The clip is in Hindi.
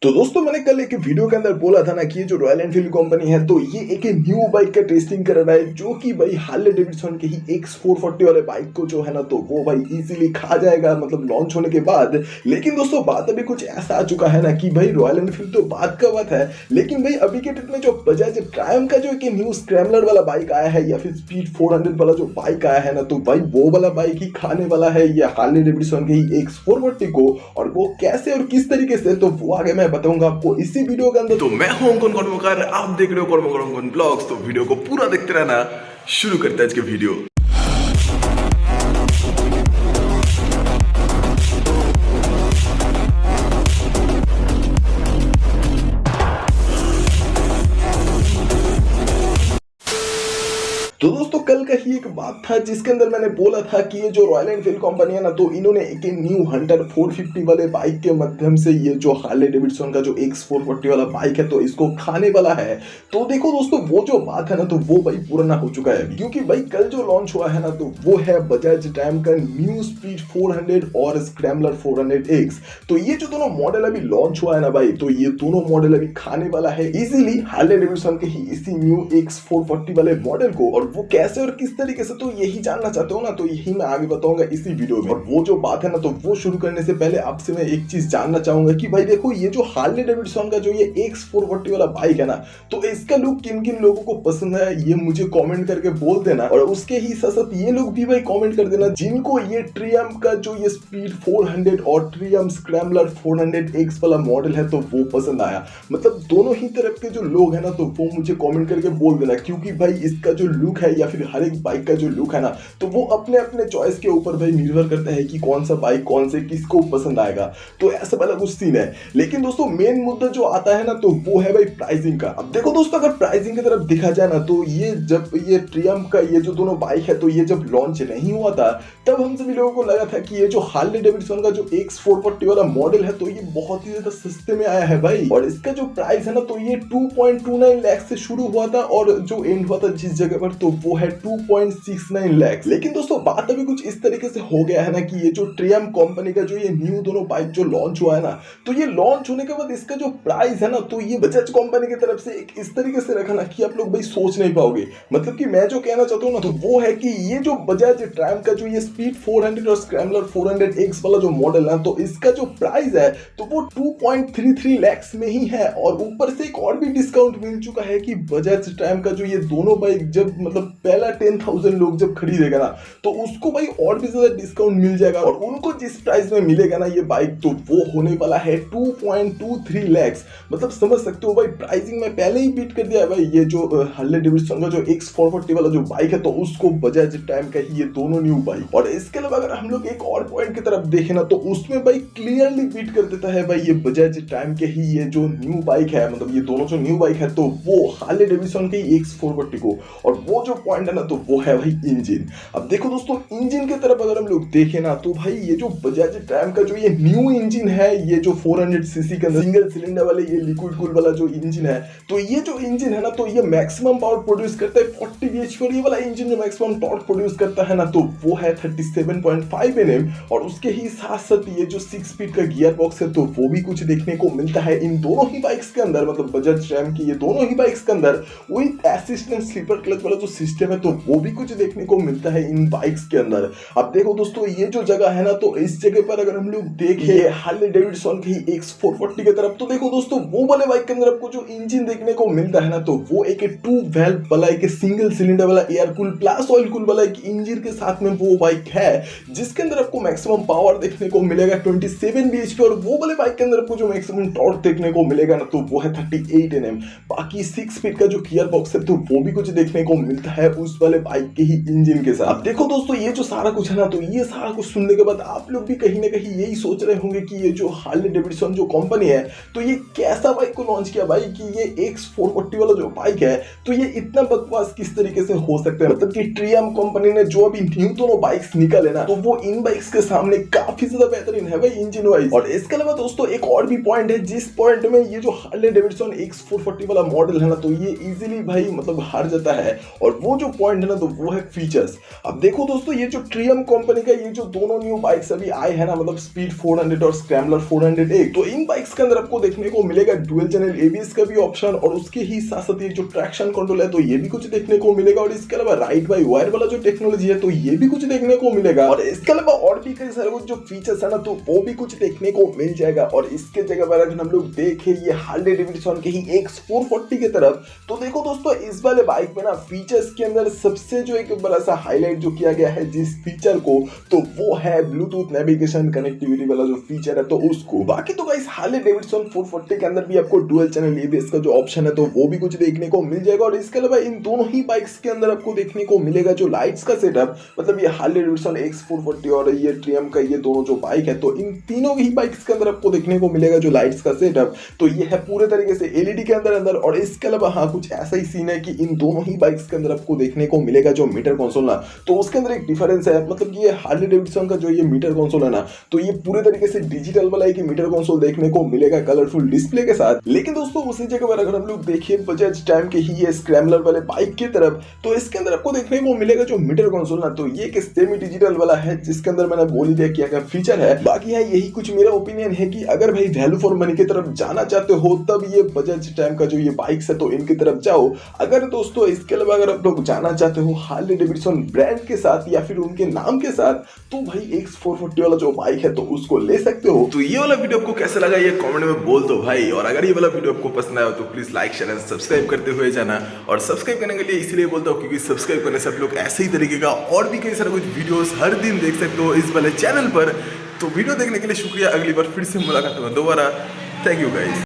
तो दोस्तों मैंने कल एक वीडियो के अंदर बोला था ना कि ये जो रॉयल एनफील्ड कंपनी है तो ये एक न्यू बाइक का टेस्टिंग कर रहा है जो कि भाई हार्ले डेविडसन के ही X440 वाले बाइक को जो है ना तो वो भाई इजीली खा जाएगा मतलब लॉन्च होने के बाद। लेकिन दोस्तों बात अभी कुछ ऐसा आ चुका है ना कि भाई रॉयल एनफील्ड तो बात का बात है, लेकिन भाई अभी के डेट में जो बजाज ट्रायम्फ का जो एक न्यू स्क्रैम्बलर वाला बाइक आया है या फिर स्पीड 400 वाला जो बाइक आया है ना तो भाई वो वाला बाइक ही खाने वाला है या हार्ले डेविडसन के ही X440 को, और वो कैसे और किस तरीके से तो वो आगे मैं बताऊंगा आपको इसी वीडियो के अंदर। तो मैं हूं अंकुन कर्मकार, आप देख रहे हो कर्मकर ब्लॉग्स। तो वीडियो को पूरा देखते रहना। शुरू करते हैं आज के वीडियो। तो दोस्तों कल का ही एक बात था जिसके अंदर मैंने बोला था कि ये जो रॉयल एनफील्ड कंपनी है ना तो इन्होंने एक न्यू हंटर 450 वाले बाइक के माध्यम से ये जो हार्ले डेविडसन का जो X440 वाला बाइक है तो इसको खाने वाला है। तो देखो दोस्तों वो जो बात है ना तो वो भाई पुराना हो चुका है, क्योंकि भाई कल जो लॉन्च हुआ है ना तो वो है बजाज ट्रायम्फ का न्यू स्पीड 400 और स्क्रैम्बलर 400X। तो ये जो दोनों मॉडल अभी लॉन्च हुआ है ना भाई तो ये दोनों मॉडल अभी खाने वाला है इजीली हार्ले डेविडसन के ही इसी न्यू X440 वाले मॉडल को, और वो कैसे और किस तरीके से तो यही जानना चाहते हो ना तो यही मैं आगे बताऊंगा इसी वीडियो में। और वो जो बात है ना तो वो शुरू करने से पहले आपसे मैं एक चीज जानना चाहूंगा कि भाई देखो ये जो हार्ले डेविडसन का जो ये X440 वाला बाइक है ना तो इसका लुक किन किन लोगों को पसंद है ये मुझे कमेंट करके बोल देना, और उसके ही साथ साथ ये लोग भी भाई कमेंट कर देना जिनको ये ट्रियम्फ का जो ये स्पीड 400 और ट्रियम्फ स्क्रैम्बलर 400X वाला मॉडल है तो वो पसंद आया। मतलब दोनों ही तरफ के जो लोग है ना तो वो मुझे कमेंट करके बोल देना, क्योंकि भाई इसका जो लुक है या फिर हर एक बाइक का जो लुक है ना तो वो अपने अपने चॉइस के ऊपर भाई निर्भर करता है कि कौन सा बाइक कौन से किसको पसंद आएगा। तो ऐसा वाला कुछ सीन है। लेकिन दोस्तों मेन मुद्दा जो आता है ना तो वो है भाई प्राइसिंग का। अब देखो दोस्तों अगर प्राइसिंग की तरफ देखा जाए ना तो ये जब ये ट्रियम्फ का ये जो दोनों बाइक है तो ये जब लॉन्च नहीं हुआ था तब हम सभी लोगों को लगा था कि ये जो हार्ले डेविडसन का जो X440 वाला मॉडल है तो ये बहुत ही ज्यादा सस्ते में आया है भाई, और इसका जो प्राइस है ना तो ये 2.29 लाख से शुरू हुआ था और जो एंड हुआ था जिस जगह पर तो वो है 2.69 लाख। लेकिन दोस्तों बात अभी कुछ इस तरीके से हो गया है ना कि ये जो ट्रियम्फ कंपनी का जो ये न्यू दोनों बाइक जो लॉन्च हुआ है ना तो ये लॉन्च होने के बाद इसका जो प्राइस है ना तो ये बजाज कंपनी की तरफ से एक इस तरीके से रखा ना कि आप लोग भाई सोच नहीं पाओगे। मतलब कि मैं जो कहना चाहता हूँ ना तो वो है कि ये जो बजाज ट्रायम्फ का जो ये स्पीड 400 और स्क्रैम्बलर 400X वाला जो मॉडल है तो इसका जो प्राइस है तो वो 2.33 लाख में ही है, और ऊपर से एक और भी डिस्काउंट मिल चुका है कि बजाज ट्रायम्फ का जो ये दोनों बाइक जब मतलब पहला 10,000 लोग जब खरीदेगा ना तो उसको भाई और भी ज्यादा डिस्काउंट मिल जाएगा, और उनको जिस प्राइस में मिलेगा ना ये बाइक तो वो होने वाला है 2.23 लाख। मतलब समझ सकते हो भाई प्राइसिंग में पहले ही बीट कर दिया है भाई ये जो हार्ले डेविडसन का जो X440 वाला जो बाइक है तो उसको बजाज ट्रायम्फ का ही ये दोनों न्यू बाइक। और इसके अलावा अगर हम लोग एक और पॉइंट की तरफ देखें ना तो उसमें भाई क्लियरली बीट कर देता है भाई ये बजाज ट्रायम्फ के ही ये जो न्यू बाइक है, मतलब ये दोनों जो न्यू बाइक है तो वो हार्ले डेविडसन के X440 को। और वो जो पॉइंट है ना तो वो है भाई इंजन। अब देखो दोस्तों इंजन की तरफ अगर हम लोग देखें ना तो भाई ये जो बजाज ट्रायम्फ का जो ये न्यू इंजन है ये जो 400 सीसी के अंदर सिंगल सिलेंडर वाले ये लिक्विड कूल वाला जो इंजन है तो ये जो इंजन है ना तो ये मैक्सिमम पावर प्रोड्यूस करता है 40 bhp, और ये वाला इंजन जो मैक्सिमम टॉर्क प्रोड्यूस करता है ना तो वो है 37.5 Nm। और उसके ही साथ साथ ये जो 6 स्पीड का गियर बॉक्स है तो वो भी कुछ देखने को मिलता है इन दोनों ही बाइक्स के अंदर, मतलब बजाज ट्रायम्फ की ये दोनों ही बाइक्स के अंदर विद असिस्टेंट स्लीपर क्लच वाला जो सिस्टम है तो वो भी कुछ देखने को मिलता है इन बाइक्स के अंदर। अब देखो दोस्तों ये जो जगह है ना तो इस जगह पर अगर हम लोग देखें हार्ले डेविडसन की X440 की तरफ तो देखो दोस्तों वो वाले बाइक के अंदर आपको जो इंजन देखने को मिलता है ना तो वो एक 2 वाल्व वाला एक सिंगल सिलेंडर वाला air cool plus oil cool वाला एक इंजन के साथ में वो बाइक है जिसके अंदर आपको मैक्सिमम पावर देखने को मिलेगा 27 bhp, और वो वाले बाइक के अंदर आपको जो मैक्सिमम टॉर्क देखने को मिलेगा ना तो वो है 38 Nm। बाकी 6 स्पीड का जो गियर बॉक्स है तो वो भी कुछ देखने को मिलता है उस वाले बाइक के ही इंजन के साथ। अब देखो दोस्तों ये जो सारा कुछ है ना तो ये सारा कुछ सुनने के बाद आप लोग भी कहीं ना कहीं यही सोच रहे होंगे कि ये जो हार्ले डेविडसन जो कंपनी है तो ये कैसा बाइक को लॉन्च किया भाई कि ये X440 वाला जो बाइक है तो ये इतना बकवास किस तरीके से हो सकता है। मतलब कि ट्रियम्फ कंपनी ने जो अभी न्यू दोनों बाइक्स निकाले ना तो वो इन बाइक्स के सामने काफी ज्यादा बेहतरीन है भाई इंजन वाइज। और इसके अलावा दोस्तों एक और भी पॉइंट है जिस पॉइंट में ये जो हार्ले डेविडसन X440 वाला मॉडल है ना तो ये इजीली भाई मतलब हार जाता है, और और वो जो पॉइंट है ना तो वो है फीचर्स। अब देखो दोस्तों, ये जो ट्रियम कंपनी का ये जो दोनों न्यू बाइक्स अभी आए हैं ना, मतलब स्पीड 400 और स्क्रैम्बलर 401, तो इन बाइक्स के अंदर आपको देखने को मिलेगा डुअल चैनल एबीएस का भी ऑप्शन, और उसके ही साथ साथ ये जो ट्रैक्शन कंट्रोल है तो ये भी कुछ देखने को मिलेगा, और इसके अलावा राइड बाय वायर वाला जो टेक्नोलॉजी है तो ये भी कुछ देखने को मिलेगा, और इसके अलावा और भी कई सारे जो फीचर्स है ना तो वो भी कुछ देखने को मिल जाएगा। और इसके जगह पर अगर हम लोग देखें ये हार्ले डेविडसन के ही X440 की तरफ, तो देखो दोस्तों इस वाले बाइक में ना फीचर्स के अंदर सबसे जो एक बड़ा सा हाईलाइट जो किया गया है जिस फीचर को, तो वो है ब्लूटूथ नेविगेशन कनेक्टिविटी वाला जो फीचर है तो उसको। बाकी तो गाइस हार्ले डेविडसन 440 के अंदर भी आपको डुअल चैनल एबीएस का जो ऑप्शन है तो वो भी कुछ देखने को मिल जाएगा, और इसके अलावा इन दोनों ही बाइक्स के अंदर आपको देखने को मिलेगा जो लाइट्स का सेटअप, मतलब ये हार्ले डेविडसन X440 और ये ट्रियम का ये दोनों जो बाइक है तो इन तीनों ही बाइक्स के अंदर आपको देखने को मिलेगा जो लाइट्स का सेटअप, तो ये है पूरे तरीके से एलईडी के अंदर। और इसके अलावा हाँ कुछ ऐसा ही सीन है कि इन दोनों ही बाइक्स के अंदर आपको देखने को मिलेगा जो मीटर कंसोल ना, तो उसके अंदर एक डिफरेंस है, मतलब ये हार्ले डेविडसन का जो ये मीटर कंसोल है ना तो ये पूरे तरीके से डिजिटल वाला एक मीटर कंसोल देखने को मिलेगा कलरफुल डिस्प्ले के साथ। लेकिन दोस्तों उसी जगह पर अगर हम लोग देखिए बजाज टाइम के ही ये स्क्रैम्बलर वाले बाइक की तरफ, तो इसके अंदर आपको देखने को मिलेगा जो मीटर कंसोल ना तो ये एक सेमी डिजिटल वाला है, जिसके अंदर मैंने बोल ही दिया क्या फीचर है। बाकी है यही कुछ मेरा ओपिनियन है कि अगर भाई वैल्यू फॉर मनी की तरफ जाना चाहते हो तब ये बजाज टाइम का जो ये बाइक्स है तो इनकी तरफ जाओ। अगर दोस्तों इसके अलावा अगर आप लोग जाना चाहते हो हार्ले डेविडसन ब्रांड के साथ या फिर उनके नाम के साथ, तो भाई X440 वाला जो बाइक है तो उसको ले सकते हो। तो ये वाला वीडियो आपको कैसा लगा ये कमेंट में बोल दो भाई, और अगर ये वाला वीडियो आपको पसंद आया तो please like share and subscribe करते हुए जाना। और सब्सक्राइब करने के लिए इसलिए बोलता हूँ क्योंकि सब्सक्राइब करने से आप लोग ऐसे ही तरीके का और भी कई सारे कुछ वीडियोस हर दिन देख सकते हो इस वाले चैनल पर। तो वीडियो देखने के लिए शुक्रिया, अगली बार फिर से मुलाकात होगा दोबारा। Thank you guys.